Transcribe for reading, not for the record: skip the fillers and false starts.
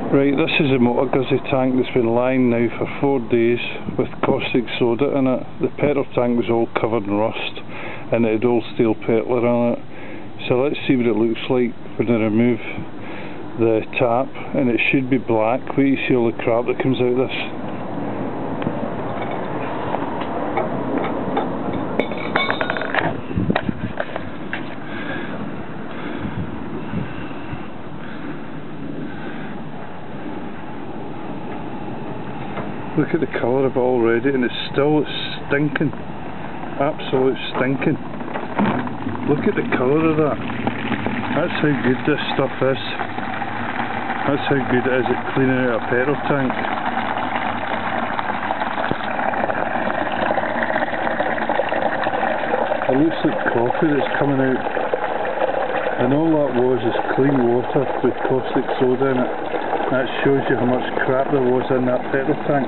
Right, this is a motor guzzi tank that's been lying now for 4 days with caustic soda in it. The petrol tank was all covered in rust and it had old steel petler on it. So let's see what it looks like when I remove the tap, and it should be black. Wait, you see all the crap that comes out of this. Look at the colour of it already, and it's stinking. Absolute stinking. Look at the colour of that. That's how good this stuff is. That's how good it is at cleaning out a petrol tank. It looks like coffee that's coming out. And all that was is clean water with caustic soda in it. That shows you how much crap there was in that petrol tank.